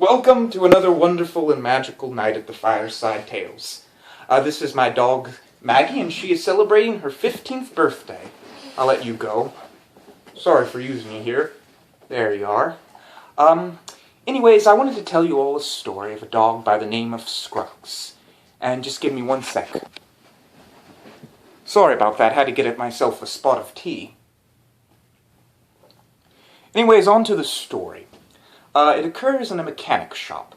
Welcome to another wonderful and magical night at the Fireside Tales. This is my dog, Maggie, and she is celebrating her 15th birthday. I'll let you go. Sorry for using you here. There you are. Anyways, I wanted to tell you all a story of a dog by the name of Scruggs. And just give me 1 sec. Sorry about that. Had to get myself a spot of tea. Anyways, on to the story. It occurs in a mechanic shop.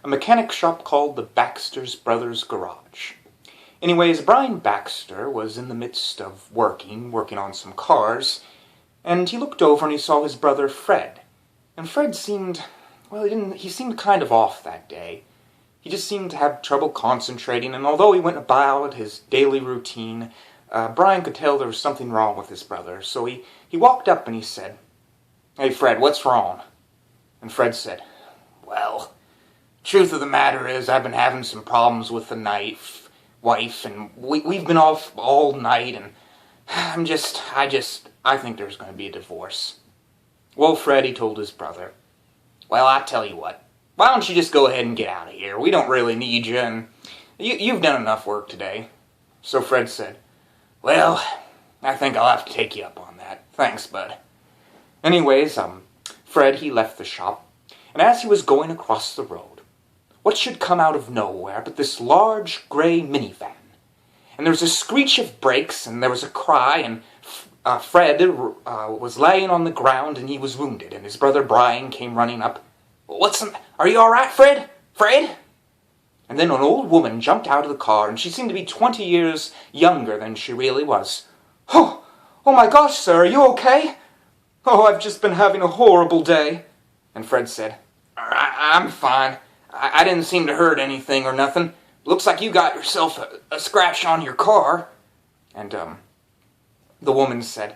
A mechanic shop called the Baxter's Brothers Garage. Anyways, Brian Baxter was in the midst of working on some cars, and he looked over and he saw his brother Fred. And Fred seemed, he seemed kind of off that day. He just seemed to have trouble concentrating, and although he went about his daily routine, Brian could tell there was something wrong with his brother. So he walked up and he said, "Hey Fred, what's wrong?" And Fred said, "Well, truth of the matter is I've been having some problems with the wife, and we've been off all night, and I think there's going to be a divorce." Well, Fred, he told his brother, "Well, I tell you what, why don't you just go ahead and get out of here? We don't really need you, and you've done enough work today." So Fred said, "Well, I think I'll have to take you up on that. Thanks, bud." Anyways, Fred, he left the shop, and as he was going across the road, what should come out of nowhere but this large gray minivan? And there was a screech of brakes, and there was a cry, and Fred was laying on the ground, and he was wounded, and his brother Brian came running up. "Are you all right, Fred? Fred?" And then an old woman jumped out of the car, and she seemed to be 20 years younger than she really was. Oh my gosh, sir, are you okay?" "Oh, I've just been having a horrible day." And Fred said, I'm fine. I didn't seem to hurt anything or nothing. Looks like you got yourself a scratch on your car." And the woman said,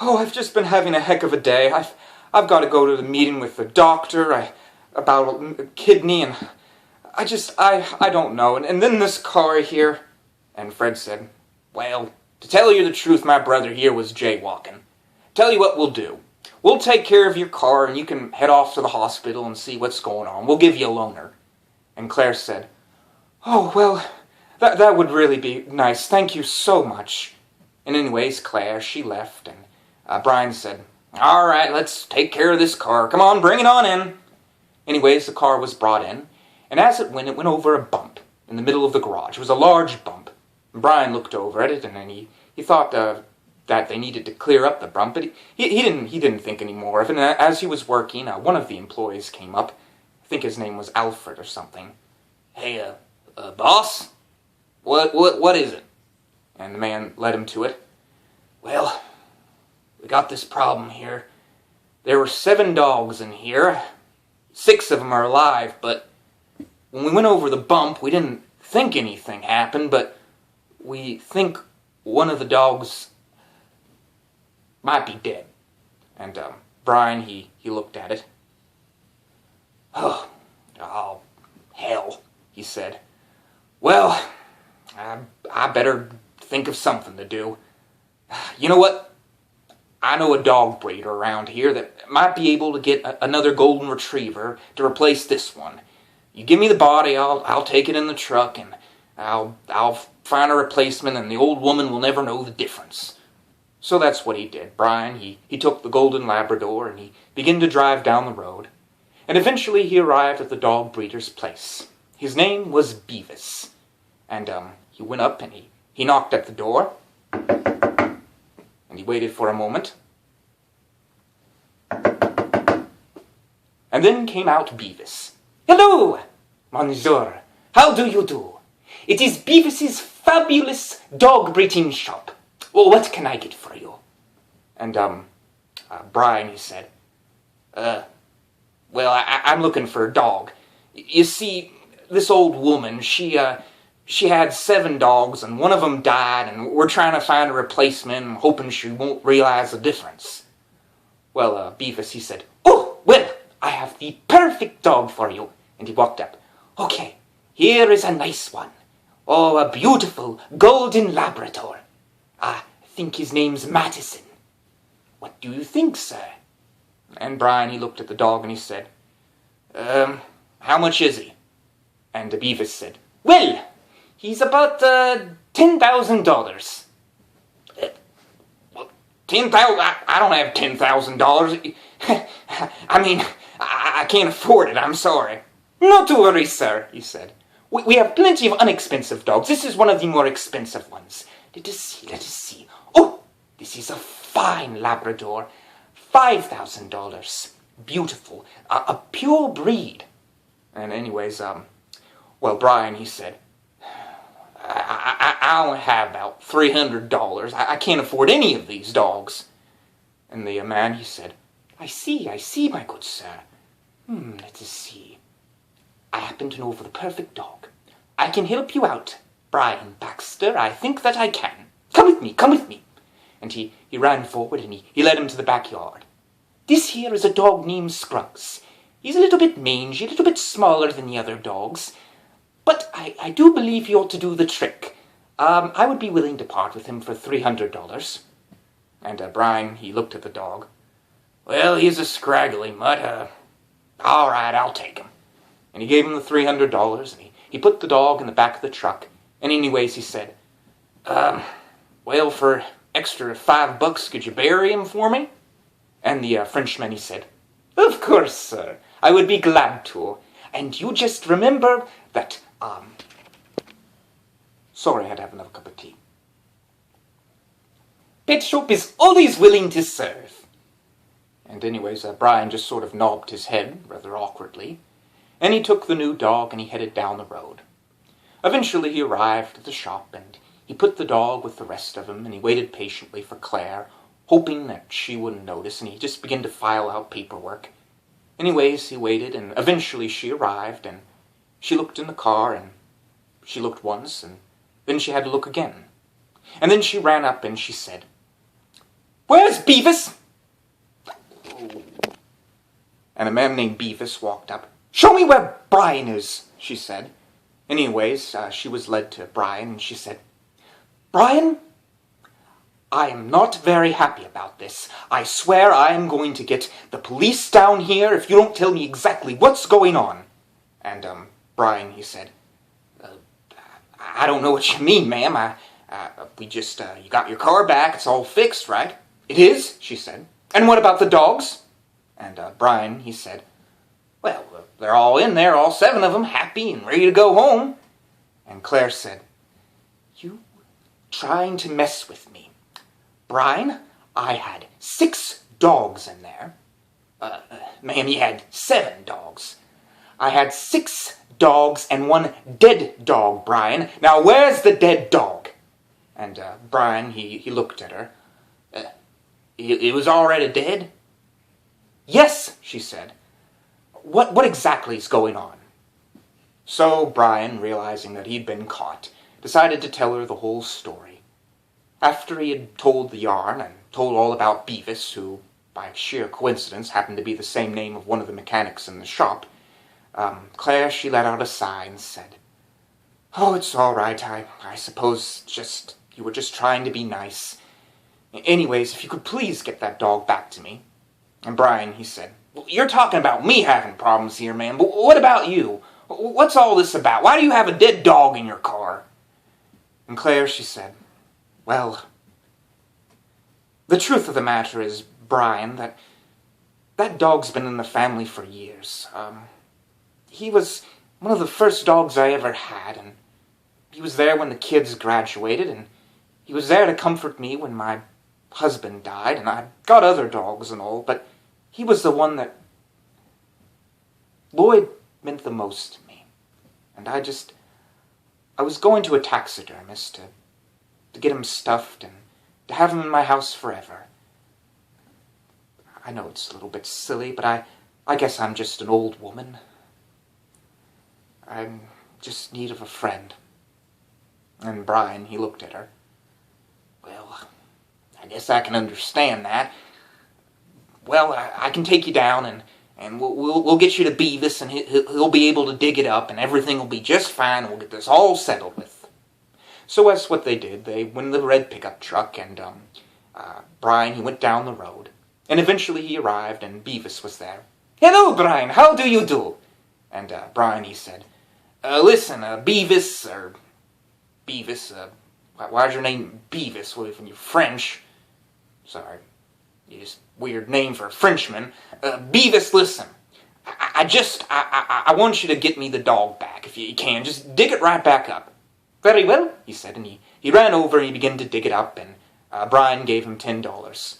"Oh, I've just been having a heck of a day. I've got to go to the meeting with the doctor about a kidney, and I don't know. And then this car here." And Fred said, "Well, to tell you the truth, my brother here was jaywalking. Tell you what we'll do. We'll take care of your car, and you can head off to the hospital and see what's going on. We'll give you a loaner." And Claire said, "Oh, well, that would really be nice. Thank you so much." And anyways, Claire, she left, and Brian said, "All right, let's take care of this car. Come on, bring it on in." Anyways, the car was brought in, and as it went over a bump in the middle of the garage. It was a large bump. And Brian looked over at it, and then he thought that they needed to clear up the bump, but he didn't think any more of it. And as he was working, one of the employees came up. I think his name was Alfred or something. "Hey, boss, what is it?" And the man led him to it. "Well, we got this problem here. There were 7 dogs in here. 6 of them are alive, but when we went over the bump, we didn't think anything happened, but we think one of the dogs might be dead." And Brian, he looked at it. Oh, hell," he said. "Well, I better think of something to do. You know what? I know a dog breeder around here that might be able to get another golden retriever to replace this one. You give me the body, I'll take it in the truck, and I'll find a replacement, and the old woman will never know the difference." So that's what he did. Brian, he took the golden Labrador, and he began to drive down the road. And eventually he arrived at the dog breeder's place. His name was Beavis. And he went up and he knocked at the door. And he waited for a moment. And then came out Beavis. "Hello, Monsieur. How do you do? It is Beavis's fabulous dog breeding shop. Well, what can I get for you?" And Brian, he said, "Well, I'm looking for a dog. You see, this old woman, she had 7 dogs, and one of them died, and we're trying to find a replacement, and hoping she won't realize the difference." Well, Beavis, he said, "Oh, well, I have the perfect dog for you." And he walked up. "Okay, here is a nice one. Oh, a beautiful golden Labrador. I think his name's Madison. What do you think, sir?" And Brian, he looked at the dog and he said, how much is he? And Beavis said, well, he's about $10,000. 10,000? I don't have $10,000. I mean, I can't afford it, I'm sorry. Not to worry, sir, he said. We have plenty of inexpensive dogs. This is one of the more expensive ones. Let us see. Oh, this is a fine Labrador. $5,000. Beautiful. A pure breed. And anyways, well, Brian, he said, I only have about $300. I can't afford any of these dogs. And the man, he said, I see, my good sir. Let us see. I happen to know of the perfect dog. I can help you out, Brian Baxter. I think that I can. Come with me. And he ran forward and he led him to the backyard. This here is a dog named Scruggs. He's a little bit mangy, a little bit smaller than the other dogs. But I do believe he ought to do the trick. I would be willing to part with him for $300. And Brian, he looked at the dog. Well, he's a scraggly mutt. All right, I'll take him. And he gave him the $300, and he put the dog in the back of the truck. And anyways, he said, well, for extra $5, could you bury him for me? And the Frenchman, he said, of course, sir. I would be glad to. And you just remember that, sorry, I had to have another cup of tea. Pet Shop is always willing to serve. And anyways, Brian just sort of nodded his head rather awkwardly. And he took the new dog and he headed down the road. Eventually he arrived at the shop and he put the dog with the rest of them and he waited patiently for Claire, hoping that she wouldn't notice, and he just began to file out paperwork. Anyways, he waited and eventually she arrived and she looked in the car and she looked once and then she had to look again. And then she ran up and she said, Where's Beavis? And a man named Beavis walked up. Show me where Brian is, she said. Anyways, she was led to Brian, and she said, Brian, I am not very happy about this. I swear I am going to get the police down here if you don't tell me exactly what's going on. And, Brian, he said, I don't know what you mean, ma'am. You got your car back. It's all fixed, right? It is, she said. And what about the dogs? And, Brian, he said, well, they're all in there, all 7 of them, happy and ready to go home. And Claire said, You trying to mess with me. Brian, I had 6 dogs in there. Ma'am, you had 7 dogs. I had 6 dogs and 1 dead dog, Brian. Now, where's the dead dog? And, Brian, he looked at her. It was already dead? Yes, she said. What exactly is going on? So Brian, realizing that he'd been caught, decided to tell her the whole story. After he had told the yarn and told all about Beavis, who, by sheer coincidence, happened to be the same name of one of the mechanics in the shop, Claire, she let out a sigh and said, Oh, it's all right. I suppose you were just trying to be nice. Anyways, if you could please get that dog back to me. And Brian, he said, Well, you're talking about me having problems here, man, but what about you? What's all this about? Why do you have a dead dog in your car? And Claire, she said, Well, the truth of the matter is, Brian, that dog's been in the family for years. He was one of the first dogs I ever had, and he was there when the kids graduated, and he was there to comfort me when my husband died, and I got other dogs and all, but he was the one that Lloyd meant the most to me. And I was going to a taxidermist to get him stuffed and to have him in my house forever. I know it's a little bit silly, but I guess I'm just an old woman. I'm just in need of a friend. And Brian, he looked at her. Well, I guess I can understand that. Well, I can take you down and we'll get you to Beavis and he'll be able to dig it up and everything will be just fine and we'll get this all settled with. So that's what they did. They went in the red pickup truck and Brian, he went down the road. And eventually he arrived and Beavis was there. Hello, Brian, how do you do? And Brian, he said, listen, Beavis, why's your name Beavis? Well, if you're French, sorry, you just weird name for a Frenchman. Beavis, listen, I want you to get me the dog back, if you can. Just dig it right back up. Very well, he said, and he ran over and he began to dig it up, and Brian gave him $10.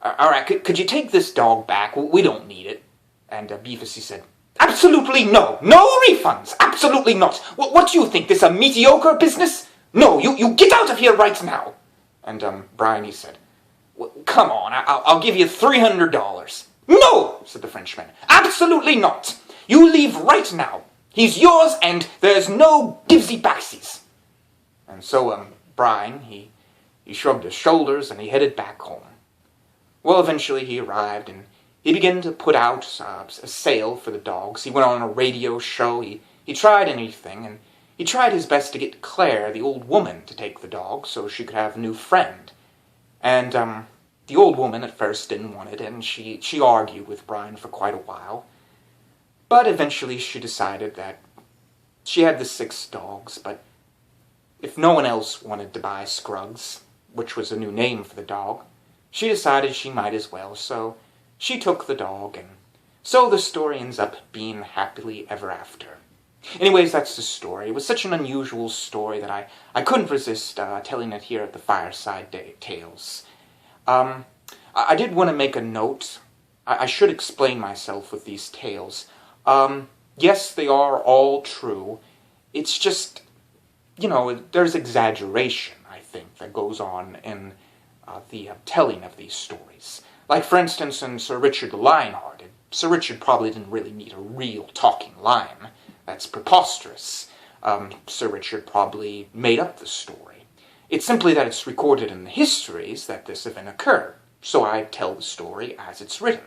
All right, could you take this dog back? We don't need it. And Beavis, he said, absolutely no. No refunds. Absolutely not. What do you think? This a mediocre business? No, you get out of here right now. And Brian, he said, well, come on, I'll give you $300. No, said the Frenchman. Absolutely not. You leave right now. He's yours and there's no givesy-backsies. And so Brian, he shrugged his shoulders and he headed back home. Well, eventually he arrived and he began to put out a sale for the dogs. He went on a radio show. He tried anything, and he tried his best to get Claire, the old woman, to take the dog so she could have a new friend. And the old woman at first didn't want it, and she argued with Brian for quite a while. But eventually she decided that she had the 6 dogs, but if no one else wanted to buy Scruggs, which was a new name for the dog, she decided she might as well, so she took the dog, and so the story ends up being happily ever after. Anyways, that's the story. It was such an unusual story that I couldn't resist telling it here at the Fireside Tales. I did want to make a note. I should explain myself with these tales. Yes, they are all true. It's just, there's exaggeration, I think, that goes on in the telling of these stories. Like, for instance, in Sir Richard the Lionhearted, Sir Richard probably didn't really need a real talking lion. That's preposterous. Sir Richard probably made up the story. It's simply that it's recorded in the histories that this event occurred, so I tell the story as it's written,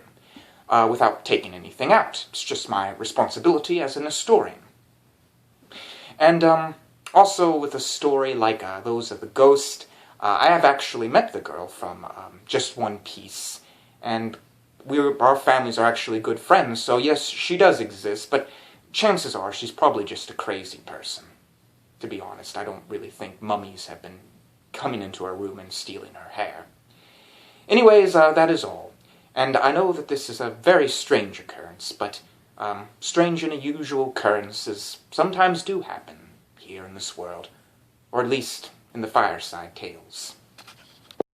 without taking anything out. It's just my responsibility as an historian. And also with a story like those of the ghost, I have actually met the girl from Just One Piece, and our families are actually good friends, so yes, she does exist, but chances are she's probably just a crazy person. To be honest, I don't really think mummies have been coming into her room and stealing her hair. Anyways, that is all. And I know that this is a very strange occurrence, but strange and unusual occurrences sometimes do happen here in this world, or at least in the Fireside Tales.